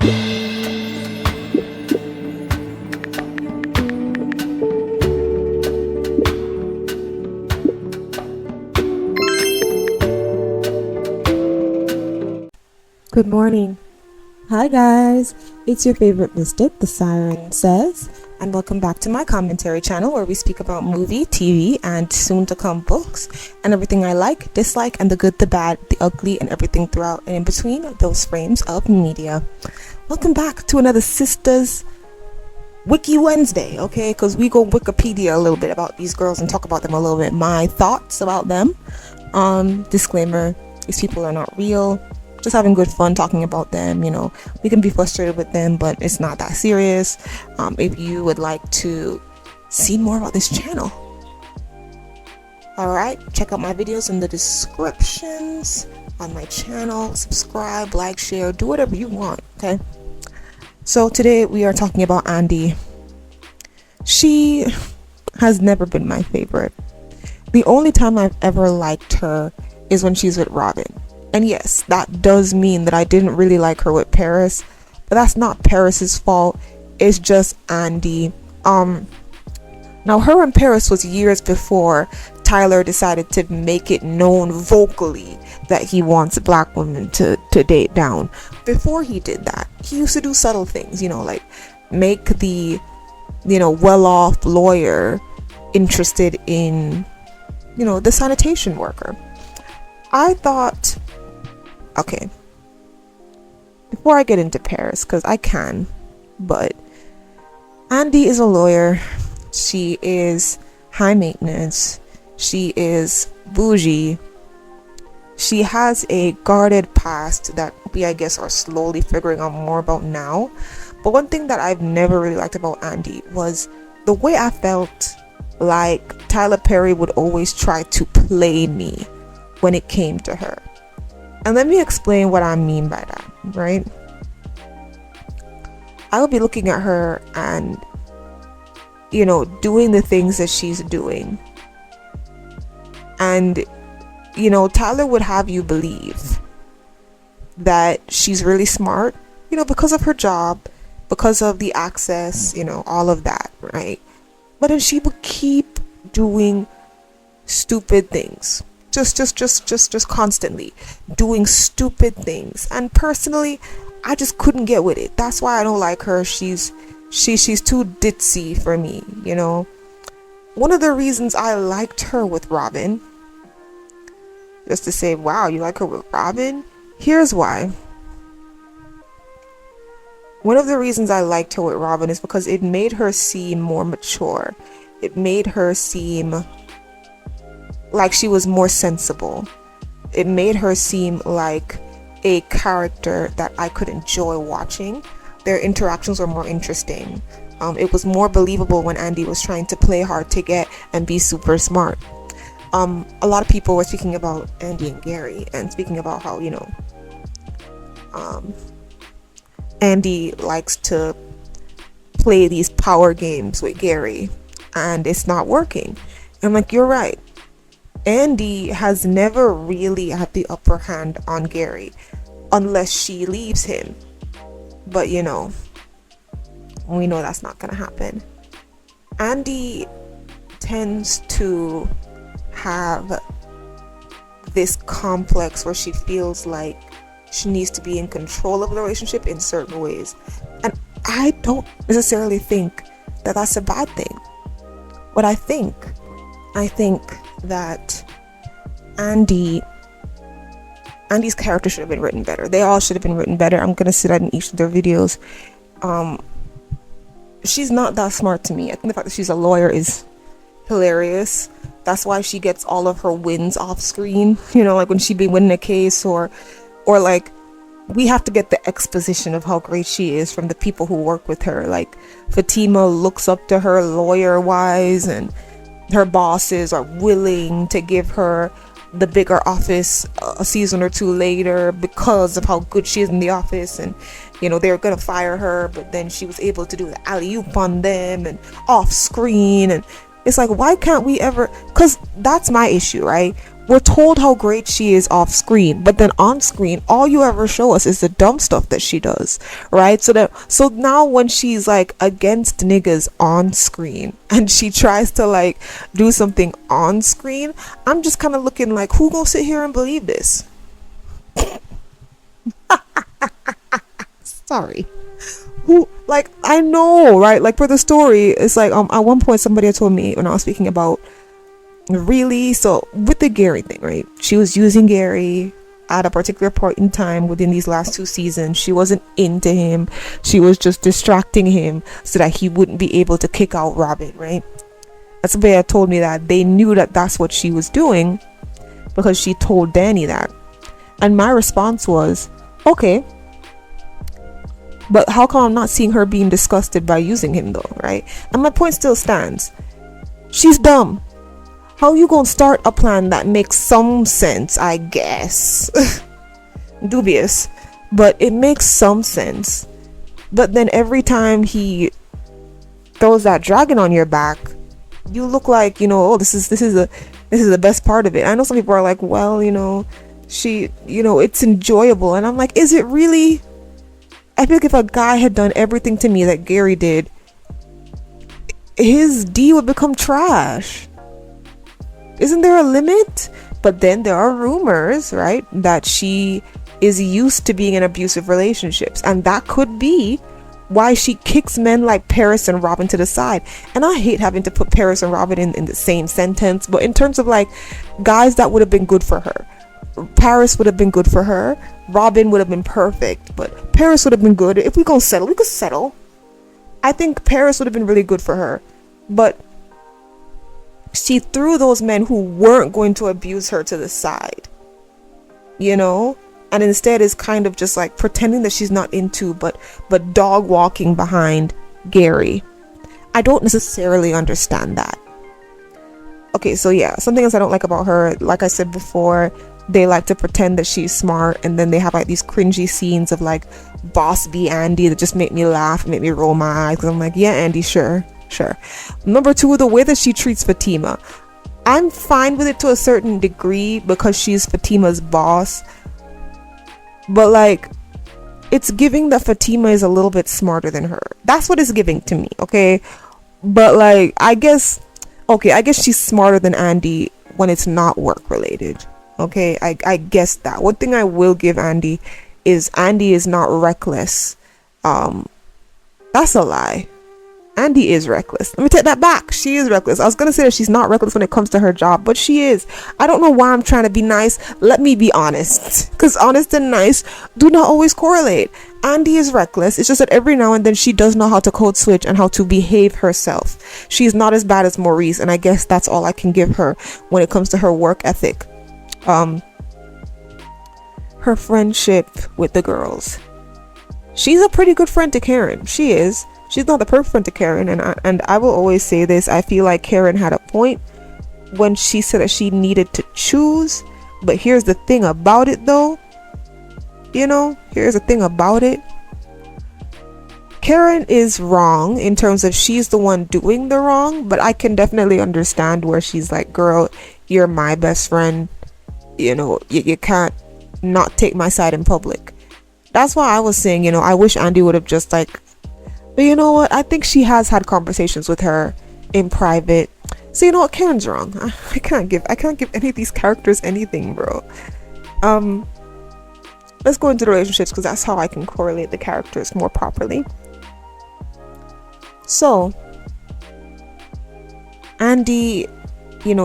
Good morning. Hi guys, it's your favorite mystic, TheSirenSayz, and welcome back to my commentary channel where we speak about movie, TV, and soon-to-come books, and everything I like, dislike, and the good, the bad, the ugly, and everything throughout and in between those frames of media. Welcome back to another Sistas Wiki Wednesday, okay? Because we go Wikipedia a little bit about these girls and talk about them a little bit. My thoughts about them. Disclaimer, these people are not real. Just having good fun talking about them. You know, we can be frustrated with them, but it's not that serious. If you would like to see more about this channel, all right, check out my videos in the descriptions on my channel. Subscribe, like, share, do whatever you want. Okay, so today we are talking about Andy. She has never been my favorite. The only time I've ever liked her is when she's with Robin. And yes, that does mean that I didn't really like her with Paris, but that's not Paris's fault. It's just Andy. Now her and Paris was years before Tyler decided to make it known vocally that he wants black women to date down. Before he did that, he used to do subtle things, you know, like make the, you know, well-off lawyer interested in, you know, the sanitation worker. I thought, okay, before I get into Paris, because I can, but Andy is a lawyer. She is high maintenance. She is bougie. She has a guarded past that we, I guess, are slowly figuring out more about now. But one thing that I've never really liked about Andy was the way I felt like Tyler Perry would always try to play me when it came to her. And let me explain what I mean by that, right? I would be looking at her and, you know, doing the things that she's doing. And, you know, Tyler would have you believe that she's really smart, you know, because of her job, because of the access, you know, all of that, right? But then she would keep doing stupid things. Just constantly doing stupid things, and personally I just couldn't get with it. That's why I don't like her. She's too ditzy for me, you know. One of the reasons I liked her with Robin, just to say, wow, you like her with Robin? Here's why. One of the reasons I liked her with Robin is because it made her seem more mature. It made her seem like she was more sensible. It made her seem like a character that I could enjoy watching. Their interactions were more interesting. It was more believable when Andy was trying to play hard to get and be super smart. A lot of people were speaking about Andy and Gary and speaking about how, you know, Andy likes to play these power games with Gary and it's not working. I'm like, you're right. Andy has never really had the upper hand on Gary unless she leaves him. But, you know, we know that's not going to happen. Andy tends to have this complex where she feels like she needs to be in control of the relationship in certain ways. And I don't necessarily think that that's a bad thing. What I think that Andy's character should have been written better. They all should have been written better. I'm gonna say that in each of their videos. She's not that smart to me. I think the fact that she's a lawyer is hilarious. That's why she gets all of her wins off screen, you know, like when she be winning a case, or like we have to get the exposition of how great she is from the people who work with her. Like Fatima looks up to her lawyer wise, and her bosses are willing to give her the bigger office a season or two later because of how good she is in the office. And, you know, they're gonna fire her, but then she was able to do the alley-oop on them and off screen. And it's like, why can't we ever, because that's my issue, right? we're told how great she is off screen, but then on screen all you ever show us is the dumb stuff that she does, right? So now when she's like against niggas on screen and she tries to like do something on screen, I'm just kind of looking like, who gonna sit here and believe this? Sorry. Who, like, I know, right? Like, for the story, it's like at one point somebody had told me when I was speaking about, really, so with the Gary thing, right? She was using Gary at a particular point in time within these last 2 seasons. She wasn't into him. She was just distracting him so that he wouldn't be able to kick out Robin, right? That's the way I told me that they knew that that's what she was doing because she told Danny that. And my response was, okay, but how come I'm not seeing her being disgusted by using him though, right? And my point still stands. She's dumb. How you gonna start a plan that makes some sense, I guess? Dubious, but it makes some sense. But then every time he throws that dragon on your back, you look like, you know, oh, this is the best part of it. I know some people are like, well, you know, it's enjoyable, and I'm like, is it really? I feel like if a guy had done everything to me that Gary did, his D would become trash. Isn't there a limit? But then there are rumors, right, that she is used to being in abusive relationships, and that could be why she kicks men like Paris and Robin to the side. And I hate having to put Paris and Robin in the same sentence, but in terms of like guys that would have been good for her, Paris would have been good for her, Robin would have been perfect, but Paris would have been good. If we gonna settle, we could settle. I think Paris would have been really good for her, but she threw those men who weren't going to abuse her to the side, you know, and instead is kind of just like pretending that she's not into, but dog walking behind Gary. I don't necessarily understand that. Okay, so yeah, something else I don't like about her, like I said before, they like to pretend that she's smart, and then they have like these cringy scenes of like Boss B Andy that just make me laugh and make me roll my eyes, because I'm like, yeah, Andy, sure. Number 2, the way that she treats Fatima, I'm fine with it to a certain degree because she's Fatima's boss, but like, it's giving that Fatima is a little bit smarter than her. That's what it's giving to me, okay? But like, I guess she's smarter than Andy when it's not work related. Okay, I guess that. One thing I will give Andy is not reckless. That's a lie. Andy is reckless. Let me take that back. She is reckless. I was gonna say that she's not reckless when it comes to her job, but she is. I don't know why I'm trying to be nice. Let me be honest, because honest and nice do not always correlate. Andy is reckless. It's just that every now and then she does know how to code switch and how to behave herself. She's not as bad as Maurice, and I guess that's all I can give her when it comes to her work ethic. Her friendship with the girls. She's a pretty good friend to Karen. She is. She's not the perfect friend to Karen, and I will always say this. I feel like Karen had a point when she said that she needed to choose. But here's the thing about it, though. Here's the thing about it. Karen is wrong in terms of she's the one doing the wrong, but I can definitely understand where she's like, girl, you're my best friend. You can't not take my side in public. That's why I was saying, I wish Andy would have just like, but you know what? I think she has had conversations with her in private. So you know what? Karen's wrong. I can't give any of these characters anything, bro. Let's go into the relationships, because that's how I can correlate the characters more properly. So Andy,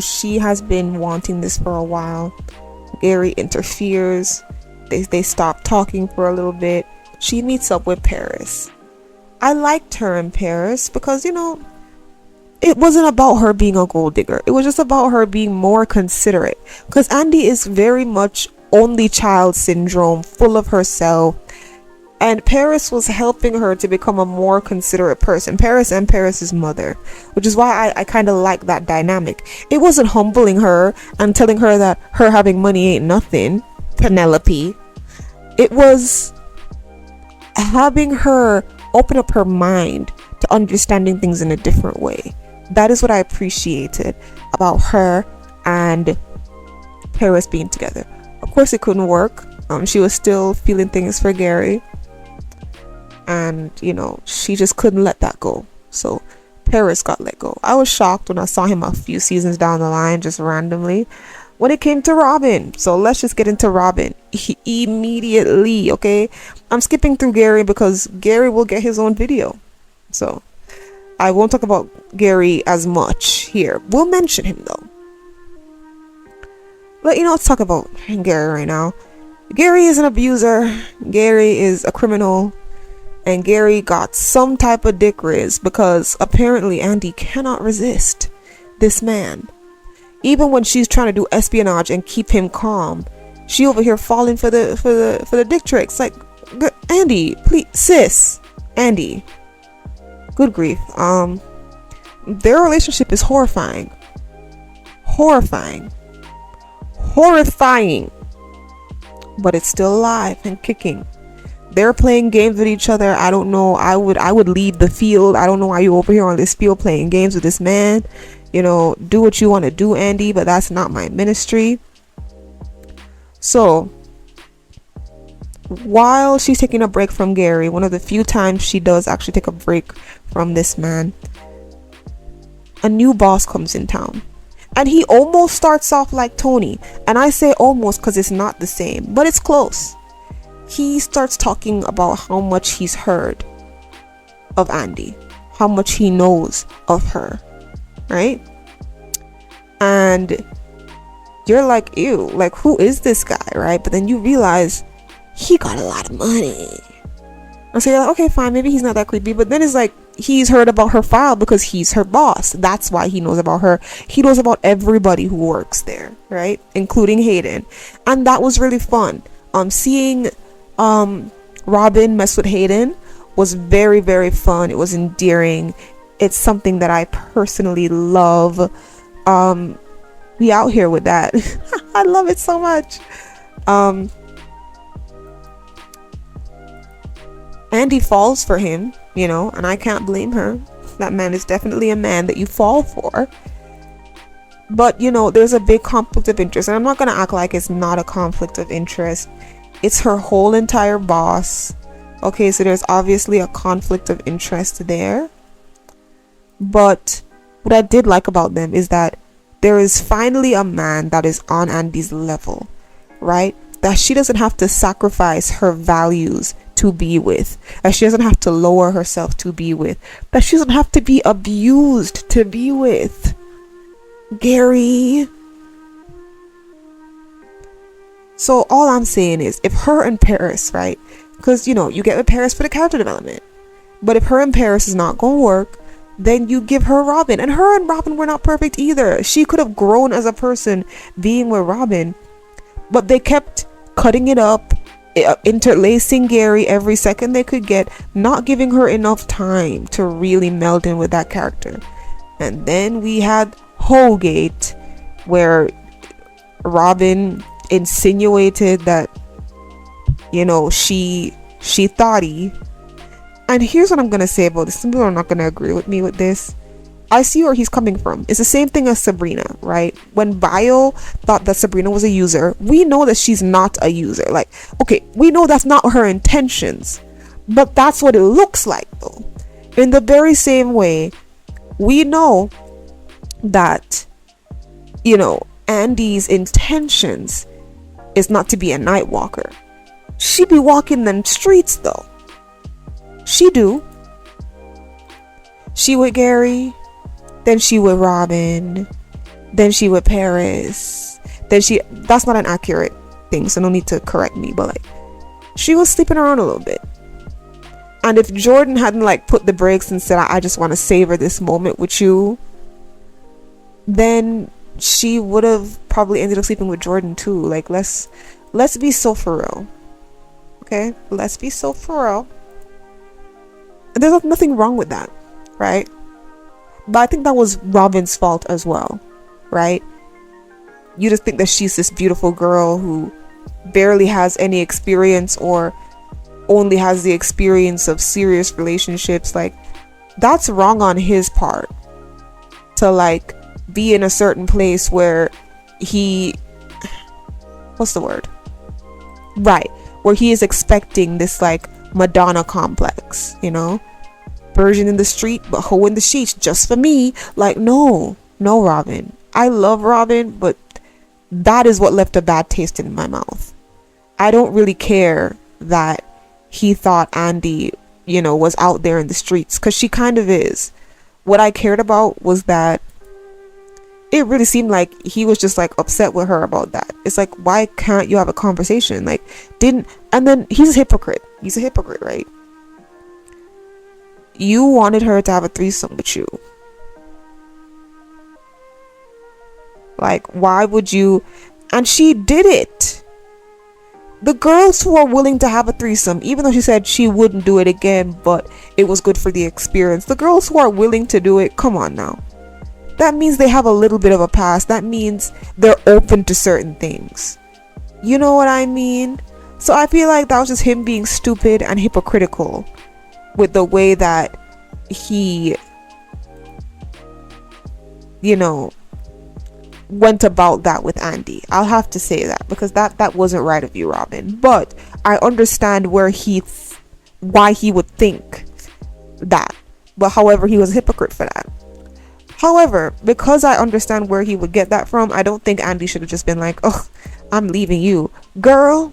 she has been wanting this for a while. Gary interferes. They stop talking for a little bit. She meets up with Paris. I liked her in Paris because, it wasn't about her being a gold digger. It was just about her being more considerate. Because Andy is very much only child syndrome, full of herself. And Paris was helping her to become a more considerate person. Paris and Paris's mother. Which is why I kind of like that dynamic. It wasn't humbling her and telling her that her having money ain't nothing. Penelope. It was having her open up her mind to understanding things in a different way. That is what I appreciated about her and Paris being together. Of course it couldn't work. She was still feeling things for Gary, and you know, she just couldn't let that go. So Paris got let go. I was shocked when I saw him a few seasons down the line, just randomly, when it came to Robin. So let's just get into Robin immediately, okay? I'm skipping through Gary because Gary will get his own video, so I won't talk about Gary as much here. We'll mention him though. But you know, let's talk about Gary right now. Gary is an abuser. Gary is a criminal. And Gary got some type of dick riz because apparently Andy cannot resist this man. Even when she's trying to do espionage and keep him calm, she over here falling for the dick tricks. Like, Andy, please, sis, Andy. Good grief. Their relationship is horrifying. Horrifying. But it's still alive and kicking. They're playing games with each other. I don't know. I would leave the field. I don't know why you over here on this field playing games with this man. You know, do what you want to do, Andy, but that's not my ministry. So while she's taking a break from Gary, one of the few times she does actually take a break from this man, a new boss comes in town. And he almost starts off like Tony. And I say almost because it's not the same, but it's close. He starts talking about how much he's heard of Andy, how much he knows of her, right? And you're like, ew, like, who is this guy, right? But then you realize he got a lot of money. And so you're like, okay, fine, maybe he's not that creepy. But then it's like, he's heard about her file because he's her boss. That's why he knows about her. He knows about everybody who works there, right? Including Hayden. And that was really fun. Seeing Robin mess with Hayden was very, very fun. It was endearing. It's something that I personally love. We out here with that. I love it so much. Andy falls for him, you know, and I can't blame her. That man is definitely a man that you fall for. But, you know, there's a big conflict of interest. And I'm not going to act like it's not a conflict of interest. It's her whole entire boss. Okay, so there's obviously a conflict of interest there. But what I did like about them is that there is finally a man that is on Andy's level, right? That she doesn't have to sacrifice her values to be with, that she doesn't have to lower herself to be with, that she doesn't have to be abused to be with. Gary. So all I'm saying is, if her and Paris, right, because you know, you get with Paris for the character development, but if her and Paris is not gonna work, then you give her Robin. And her and Robin were not perfect either. She could have grown as a person being with Robin, but they kept cutting it up, interlacing Gary every second they could get, not giving her enough time to really meld in with that character. And then we had Holgate, where Robin insinuated that, you know, she thought he. And here's what I'm gonna say about this. Some people are not gonna agree with me with this. I see where he's coming from. It's the same thing as Sabrina, right? When Bio thought that Sabrina was a user, we know that she's not a user. Like, okay, we know that's not her intentions, but that's what it looks like though. In the very same way, we know that, you know, Andy's intentions is not to be a night walker. She be walking them streets though. She do. She with Gary, then she with Robin, then she with Paris, then she, that's not an accurate thing, so no need to correct me, but like, she was sleeping around a little bit. And if Jordan hadn't like put the brakes and said, I just want to savor this moment with you, then she would have probably ended up sleeping with Jordan too. Like, let's be so for real. Okay, let's be so for real. There's nothing wrong with that, right? But I think that was Robin's fault as well, right? You just think that she's this beautiful girl who barely has any experience or only has the experience of serious relationships. Like, that's wrong on his part to like be in a certain place where he what's the word? Right, where he is expecting this like Madonna complex, virgin in the street but hoe in the sheets just for me. Like, no, Robin. I love Robin, but that is what left a bad taste in my mouth. I don't really care that he thought Andy, was out there in the streets, because she kind of is. What I cared about was that it really seemed like he was just like upset with her about that. It's like, why can't you have a conversation? Like, and then he's a hypocrite. He's a hypocrite, right? You wanted her to have a threesome with you. Like, why would you? And she did it. The girls who are willing to have a threesome, even though she said she wouldn't do it again, but it was good for the experience. The girls who are willing to do it, come on now. That means they have a little bit of a past. That means they're open to certain things. You know what I mean? So I feel like that was just him being stupid and hypocritical with the way that he, went about that with Andy. I'll have to say that, because that wasn't right of you, Robin. But I understand why he would think that. But however, he was a hypocrite for that. However, because I understand where he would get that from, I don't think Andy should have just been like, oh, I'm leaving you. Girl,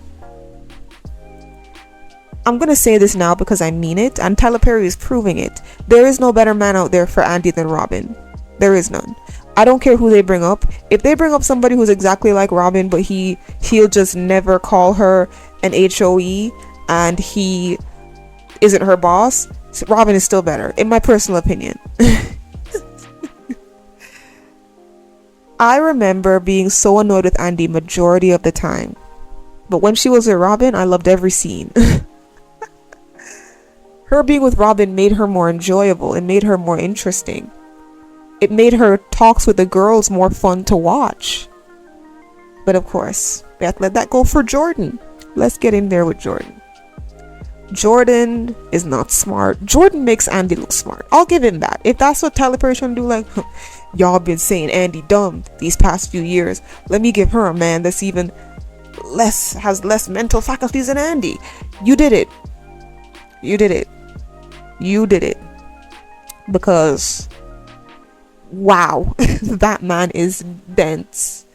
I'm going to say this now because I mean it, and Tyler Perry is proving it. There is no better man out there for Andy than Robin. There is none. I don't care who they bring up. If they bring up somebody who's exactly like Robin, but he'll just never call her an HOE and he isn't her boss, Robin is still better, in my personal opinion. I remember being so annoyed with Andy majority of the time. But when she was with Robin, I loved every scene. Her being with Robin made her more enjoyable. It made her more interesting. It made her talks with the girls more fun to watch. But of course, we have to let that go for Jordan. Let's get in there with Jordan. Jordan is not smart. Jordan makes Andy look smart. I'll give him that. If that's what Tyler Perry's trying to do, like, y'all been saying Andy dumb these past few years, let me give her a man that's even has less mental faculties than Andy. You did it. You did it. You did it. Because, wow, that man is dense.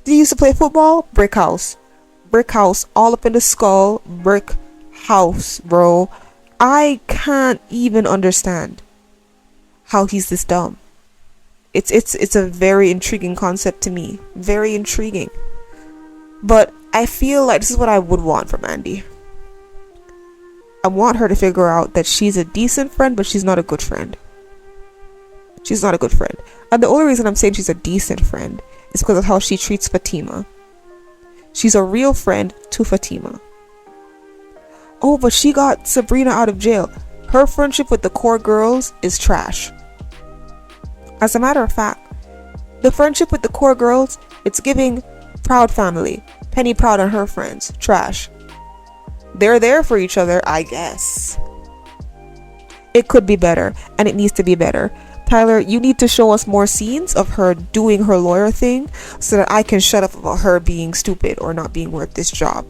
Did he used to play football? Brick house. Brick house all up in the skull. Brick house, bro. I can't even understand how he's this dumb. It's a very intriguing concept to me. Very intriguing. But I feel like this is what I would want from Andy. I want her to figure out that she's a decent friend, but she's not a good friend. She's not a good friend. And the only reason I'm saying she's a decent friend is because of how she treats Fatima. She's a real friend to Fatima. Oh, but she got Sabrina out of jail. Her friendship with the core girls is trash. As a matter of fact, the friendship with the core girls, it's giving Proud Family. Penny Proud and her friends. Trash. They're there for each other, I guess. It could be better, and it needs to be better. Tyler, you need to show us more scenes of her doing her lawyer thing so that I can shut up about her being stupid or not being worth this job.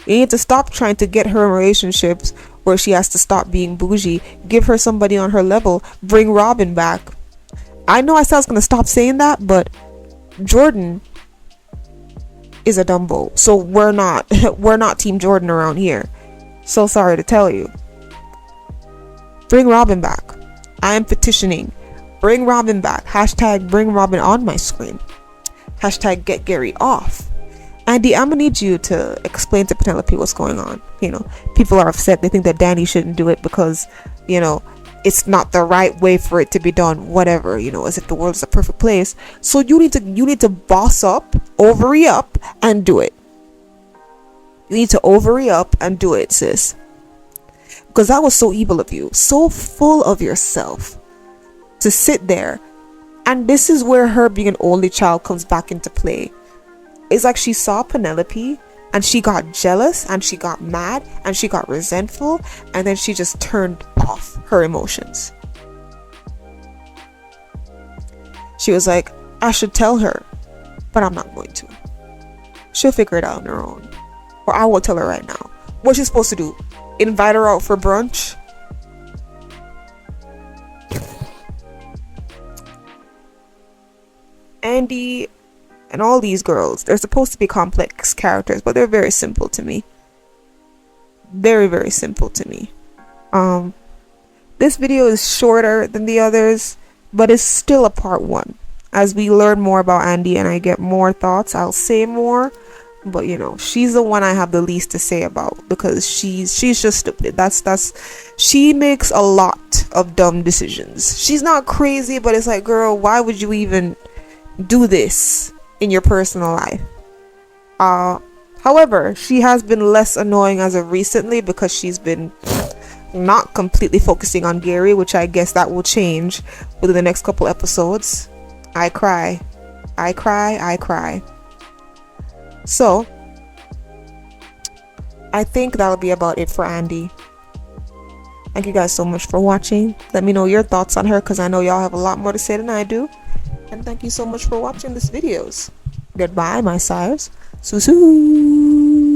You need to stop trying to get her in relationships where she has to stop being bougie. Give her somebody on her level. Bring Robin back. I know I said I was going to stop saying that, but Jordan is a dumbo. So we're not Team Jordan around here. So sorry to tell you. Bring Robin back. I am petitioning. Bring Robin back. Hashtag bring Robin on my screen. Hashtag get Gary off. Andy, I'm gonna need you to explain to Penelope what's going on. People are upset. They think that Danny shouldn't do it because, it's not the right way for it to be done. Whatever, as if the world is a perfect place. So you need to boss up, ovary up, and do it. You need to ovary up and do it, sis. Because that was so evil of you, so full of yourself to sit there. And this is where her being an only child comes back into play. It's like she saw Penelope and she got jealous and she got mad and she got resentful, and then she just turned off her emotions. She was like, I should tell her, but I'm not going to. She'll figure it out on her own. Or I will tell her right now. What's she supposed to do? Invite her out for brunch? Andy and all these girls, they're supposed to be complex characters, but they're very simple to me. Very, very simple to me. This video is shorter than the others, but it's still a part 1. As we learn more about Andy and I get more thoughts, I'll say more. But you know, she's the one I have the least to say about, because she's just stupid. She makes a lot of dumb decisions. She's not crazy, but it's like, girl, why would you even do this in your personal life? However, she has been less annoying as of recently, because she's been not completely focusing on Gary, which I guess that will change within the next couple episodes. I cry. So I think that'll be about it for Andy. Thank you guys so much for watching. Let me know your thoughts on her, because I know y'all have a lot more to say than I do. And thank you so much for watching this videos. Goodbye, my sires. Sue.